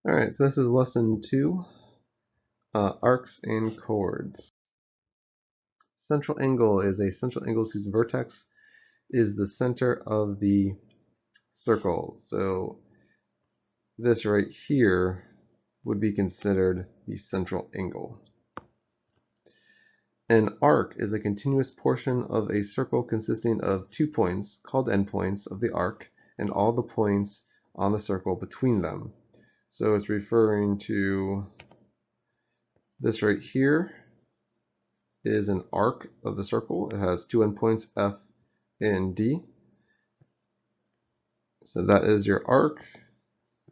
All right, so this is lesson 2, arcs and chords. Central angle is a central angle whose vertex is the center of the circle. So this right here would be considered the central angle. An arc is a continuous portion of a circle consisting of 2 points, called endpoints of the arc, and all the points on the circle between them. So it's referring to this right here is an arc of the circle. It has 2 endpoints, F and D. So that is your arc,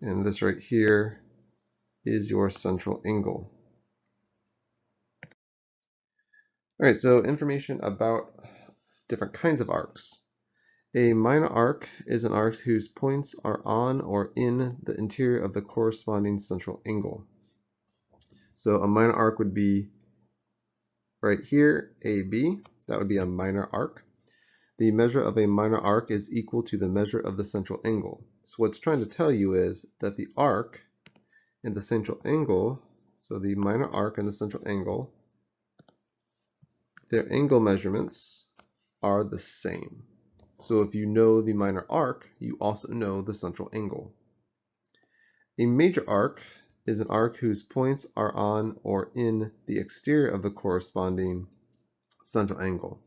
and this right here is your central angle. All right, so information about different kinds of arcs. A minor arc is an arc whose points are on or in the interior of the corresponding central angle. So a minor arc would be right here, AB. That would be a minor arc. The measure of a minor arc is equal to the measure of the central angle. So what it's trying to tell you is that the arc and the central angle, so the minor arc and the central angle, their angle measurements are the same. So if you know the minor arc, you also know the central angle. A major arc is an arc whose points are on or in the exterior of the corresponding central angle.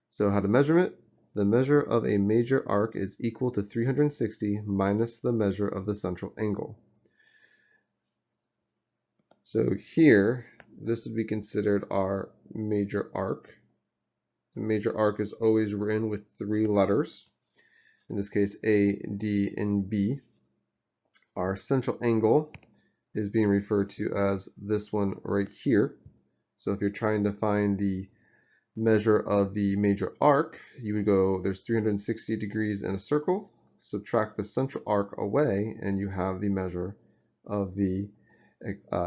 So how to measure it? The measure of a major arc is equal to 360 minus the measure of the central angle. So here, this would be considered our major arc. The major arc is always written with 3 letters. In this case, A, D, and B. Our central angle is being referred to as this one right here. So if you're trying to find the measure of the major arc, you would go, there's 360 degrees in a circle, subtract the central arc away, and you have the measure of the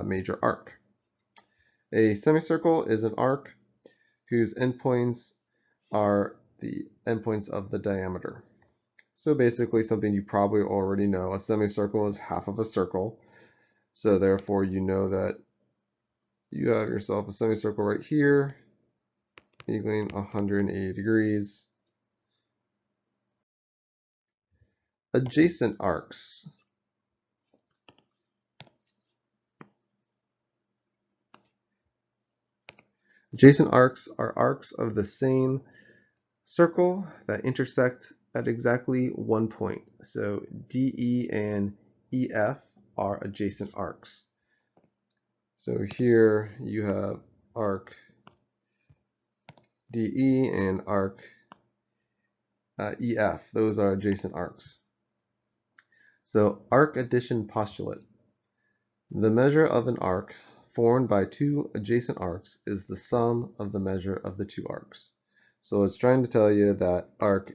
major arc. A semicircle is an arc whose endpoints are the endpoints of the diameter. So basically something you probably already know, a semicircle is half of a circle. So therefore you know that you have yourself a semicircle right here equaling 180 degrees. Adjacent arcs. Adjacent arcs are arcs of the same circle that intersect at exactly one point. So DE and EF are adjacent arcs. So here you have arc DE and arc EF. Those are adjacent arcs. So arc addition postulate. The measure of an arc formed by 2 adjacent arcs is the sum of the measure of the 2 arcs. So it's trying to tell you that arc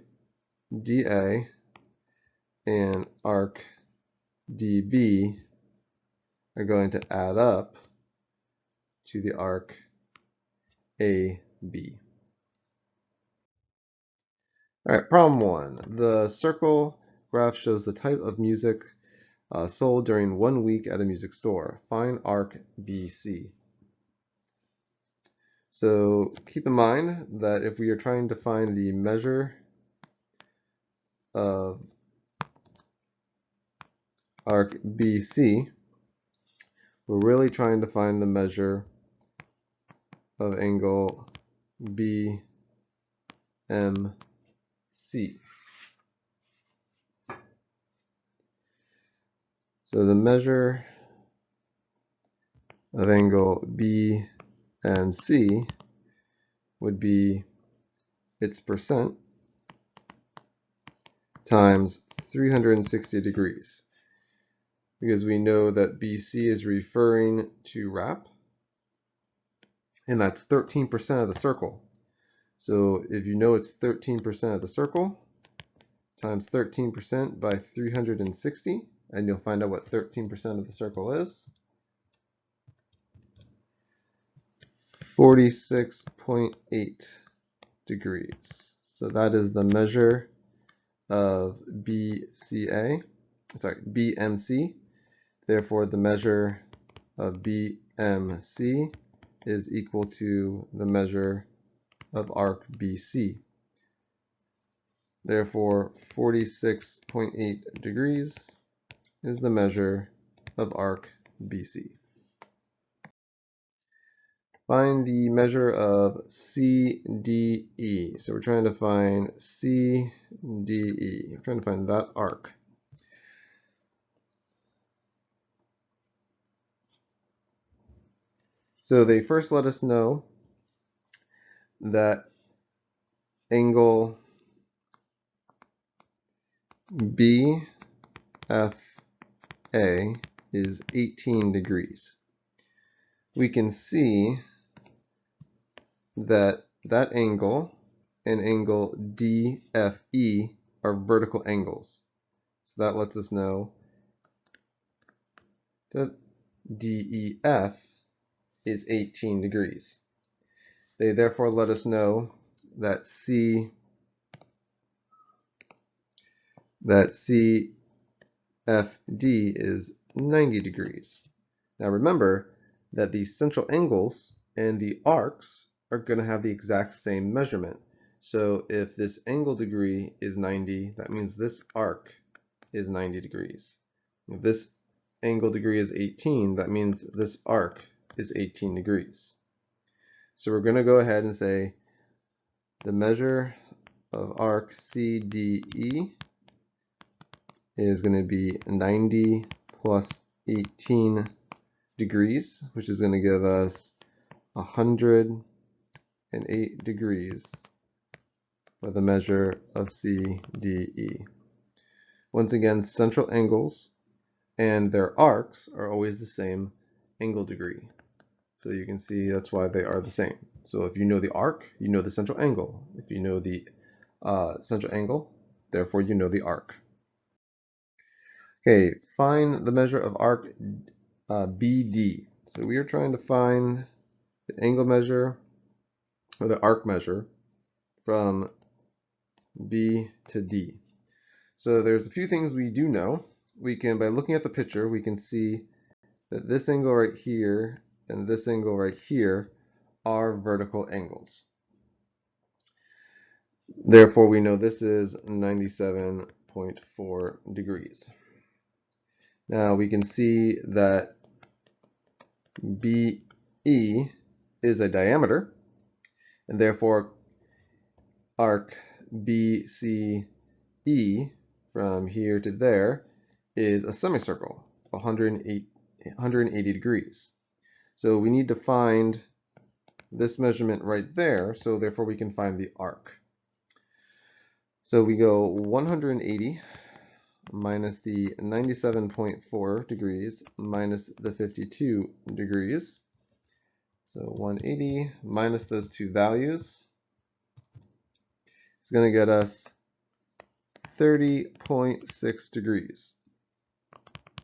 DA and arc DB are going to add up to the arc AB. All right, problem 1. The circle graph shows the type of music sold during 1 week at a music store. Find arc BC. So keep in mind that if we are trying to find the measure of arc BC, we're really trying to find the measure of angle BMC. So the measure of angle BMC would be its percent times 360 degrees. Because we know that BC is referring to rap, and that's 13% of the circle. So if you know it's 13% of the circle, times 13% by 360, and you'll find out what 13% of the circle is. 46.8 degrees. So that is the measure of BMC. Therefore, the measure of BMC is equal to the measure of arc BC. Therefore, 46.8 degrees is the measure of arc BC. Find the measure of CDE. So we're trying to find CDE. We're trying to find that arc. So they first let us know that angle BFA is 18 degrees. We can see that that angle and angle DFE are vertical angles. So that lets us know that DEF is 18 degrees. They therefore let us know that CFD is 90 degrees. Now remember that the central angles and the arcs are going to have the exact same measurement. So if this angle degree is 90, that means this arc is 90 degrees. If this angle degree is 18, that means this arc is 18 degrees. So we're going to go ahead and say the measure of arc CDE is going to be 90 plus 18 degrees, which is going to give us 108 degrees for the measure of CDE. Once again, central angles and their arcs are always the same angle degree. So you can see that's why they are the same. So if you know the arc, you know the central angle. If you know the central angle, therefore you know the arc. Okay, find the measure of arc BD. So we are trying to find the angle measure or the arc measure from B to D. So there's a few things we do know. We can, by looking at the picture, we can see that this angle right here and this angle right here are vertical angles. Therefore, we know this is 97.4 degrees. Now we can see that BE is a diameter, and therefore arc BCE from here to there is a semicircle, 180 degrees. So we need to find this measurement right there, so therefore we can find the arc. So we go 180 minus the 97.4 degrees minus the 52 degrees. So 180 minus those two values is going to get us 30.6 degrees.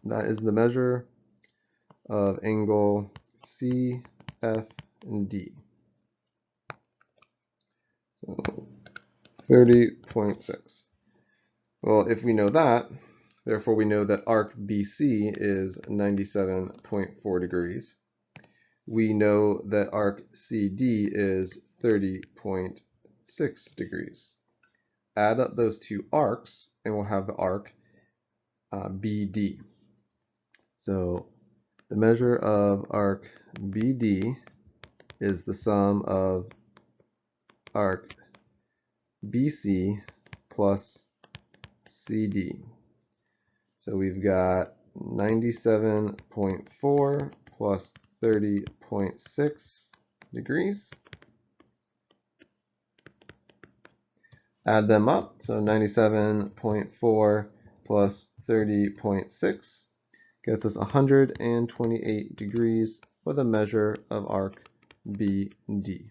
That is the measure of angle CFD. So 30.6. Well, if we know that, therefore we know that arc BC is 97.4 degrees. We know that arc CD is 30.6 degrees. Add up those two arcs and we'll have the arc BD. So the measure of arc BD is the sum of arc BC plus CD. So we've got 97.4 plus 30.6 degrees. Add them up, so 97.4 plus 30.6 gets us 128 degrees for the measure of arc BD.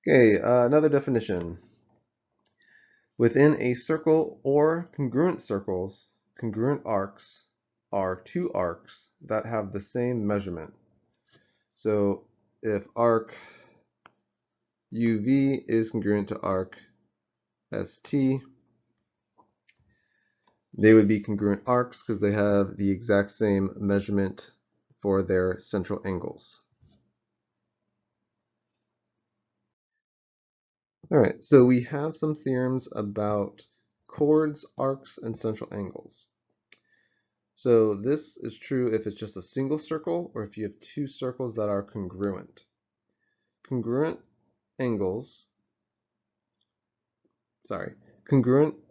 Okay, another definition. Within a circle or congruent circles, congruent arcs are two arcs that have the same measurement. So if arc UV is congruent to arc ST, They would be congruent arcs because they have the exact same measurement for their central angles. All right, so we have some theorems about chords, arcs, and central angles. So this is true if it's just a single circle or if you have two circles that are congruent. Congruent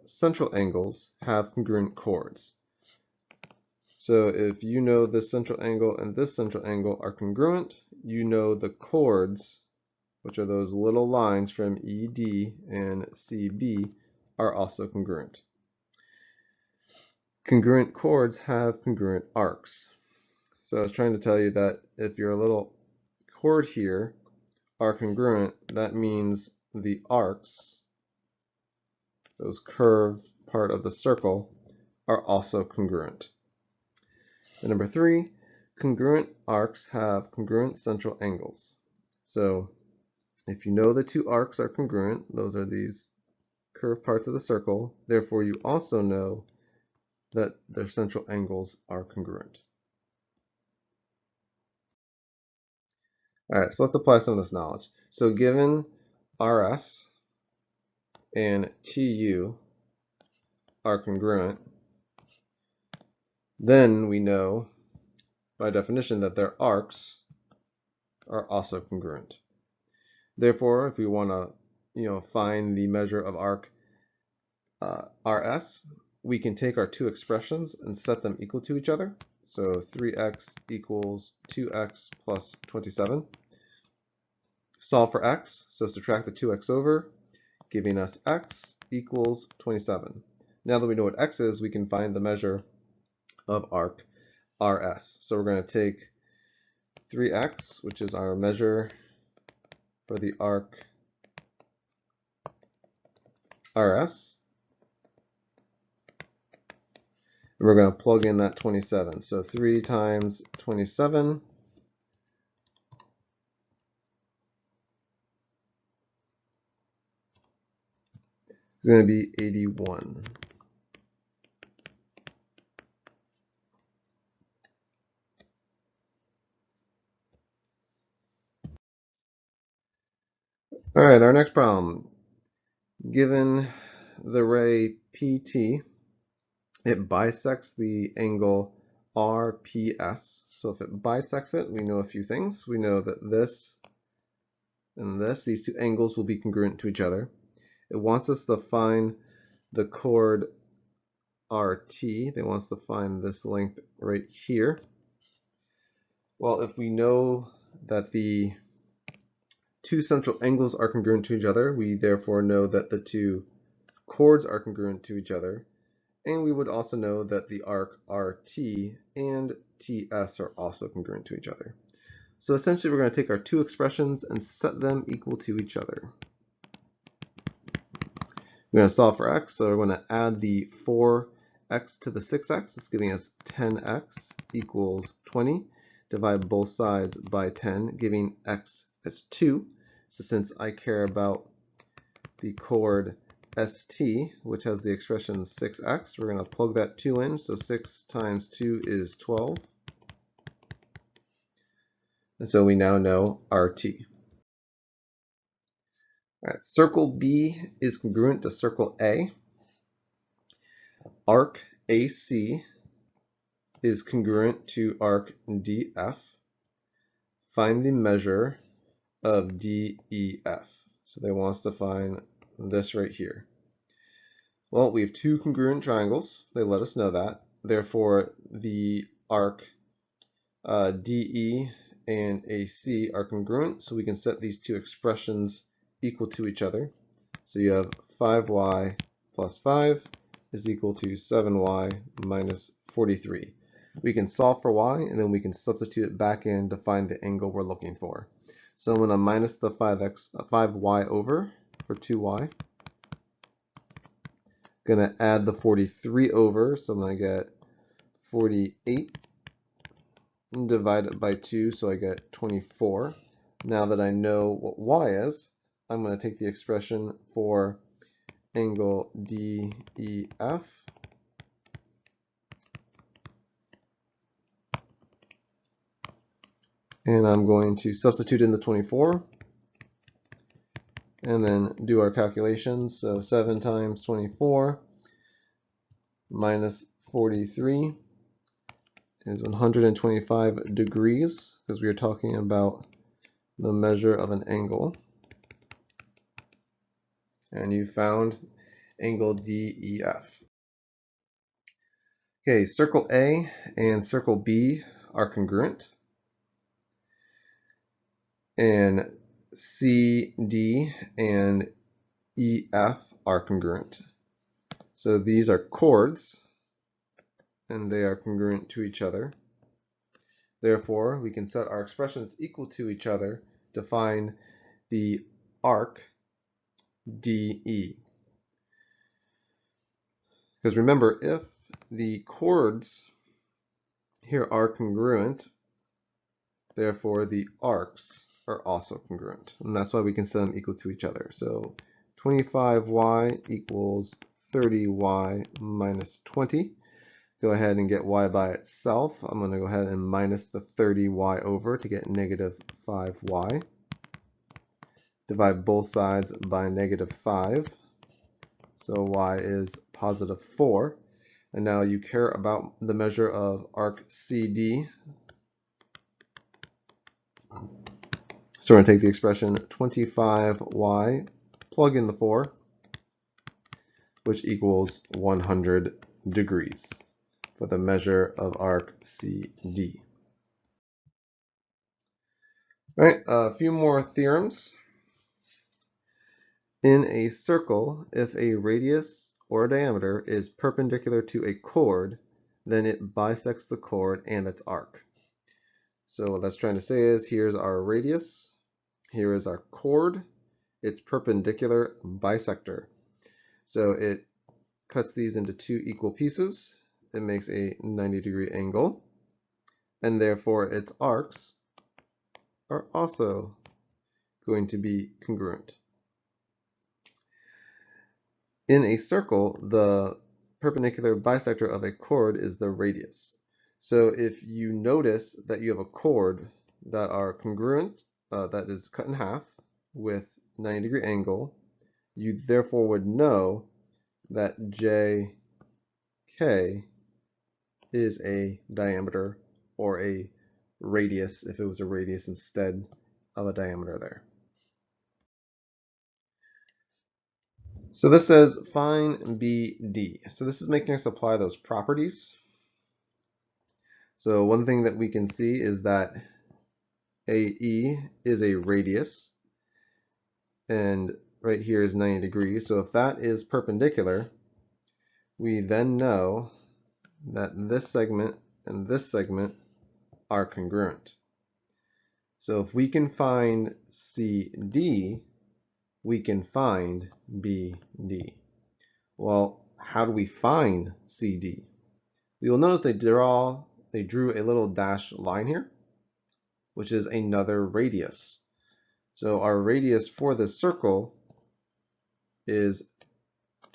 central angles have congruent chords. So if you know this central angle and this central angle are congruent, you know the chords, which are those little lines from ED and CB, are also congruent. Congruent chords have congruent arcs. So I was trying to tell you that if your little chord here are congruent, that means the arcs, those curved part of the circle, are also congruent. And number 3, congruent arcs have congruent central angles. So if you know the two arcs are congruent, those are these curved parts of the circle, therefore you also know that their central angles are congruent. All right, so let's apply some of this knowledge. So given RS and TU are congruent, then we know by definition that their arcs are also congruent. Therefore, if we want to find the measure of arc RS, we can take our two expressions and set them equal to each other. So 3x equals 2x plus 27. Solve for x, so subtract the 2x over, giving us x equals 27. Now that we know what x is, we can find the measure of arc RS. So we're going to take 3x, which is our measure for the arc RS. And we're going to plug in that 27. So 3 times 27 is going to be 81. All right, our next problem. Given the ray PT, it bisects the angle RPS. So if it bisects it, we know a few things. We know that this and this, these two angles will be congruent to each other. It wants us to find the chord RT. They want us to find this length right here. Well, if we know that the two central angles are congruent to each other, we therefore know that the two chords are congruent to each other. And we would also know that the arc RT and TS are also congruent to each other. So essentially we're going to take our two expressions and set them equal to each other. We're going to solve for x, so we're going to add the 4x to the 6x. It's giving us 10x equals 20. Divide both sides by 10, giving x as 2. So since I care about the chord ST, which has the expression 6x, we're going to plug that 2 in. So 6 times 2 is 12. And so we now know RT. All right, circle B is congruent to circle A. Arc AC is congruent to arc DF. Find the measure of DEF. So they want us to find this right here. Well, we have two congruent triangles. They let us know that. Therefore, the arc DE and AC are congruent, so we can set these two expressions equal to each other. So you have 5y plus 5 is equal to 7y minus 43. We can solve for y, and then we can substitute it back in to find the angle we're looking for. So I'm going to minus the 5y over for 2y. Going to add the 43 over, so I'm going to get 48 and divide it by 2, so I get 24. Now that I know what y is, I'm going to take the expression for angle DEF And I'm going to substitute in the 24 and then do our calculations. So 7 times 24 minus 43 is 125 degrees, because we are talking about the measure of an angle. And you found angle DEF. Okay, circle A and circle B are congruent, and CD and EF are congruent. So these are chords, and they are congruent to each other. Therefore, we can set our expressions equal to each other to find the arc DE. Because remember, if the chords here are congruent, therefore the arcs are also congruent. And that's why we can set them equal to each other. So 25y equals 30y minus 20. Go ahead and get y by itself. I'm going to go ahead and minus the 30y over to get negative 5y. Divide both sides by negative 5. So y is positive 4. And now you care about the measure of arc CD. So we're going to take the expression 25y, plug in the 4, which equals 100 degrees for the measure of arc CD. All right, a few more theorems. In a circle, if a radius or a diameter is perpendicular to a chord, then it bisects the chord and its arc. So what that's trying to say is, here's our radius, here is our chord, it's perpendicular bisector. So it cuts these into two equal pieces. It makes a 90-degree angle, and therefore its arcs are also going to be congruent. In a circle, the perpendicular bisector of a chord is the radius. So if you notice that you have a chord that are congruent, that is cut in half with 90-degree angle, you therefore would know that JK is a diameter or a radius if it was a radius instead of a diameter there. So this says find BD. So this is making us apply those properties. So one thing that we can see is that AE is a radius, and right here is 90 degrees. So if that is perpendicular, we then know that this segment and this segment are congruent. So if we can find CD, we can find BD. Well, how do we find CD? We will notice they drew a little dashed line here, which is another radius. So our radius for this circle is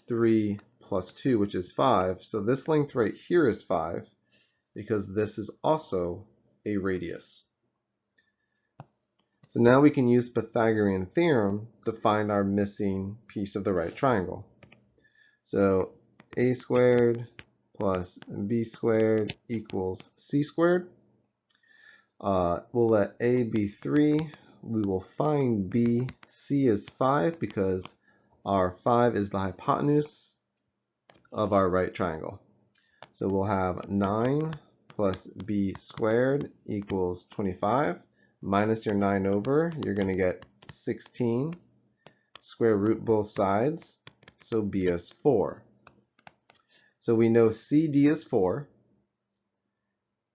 3 plus 2, which is 5. So this length right here is 5, because this is also a radius. So now we can use Pythagorean theorem to find our missing piece of the right triangle. So a squared plus b squared equals c squared. We'll let a be 3. We will find b. C is 5 because our 5 is the hypotenuse of our right triangle. So we'll have 9 plus b squared equals 25. Minus your 9 over, you're going to get 16. Square root both sides, so b is 4. So we know CD is 4.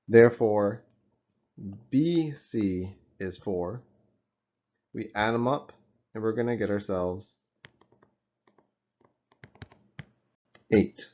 Therefore, BC is 4. We add them up, and we're going to get ourselves 8.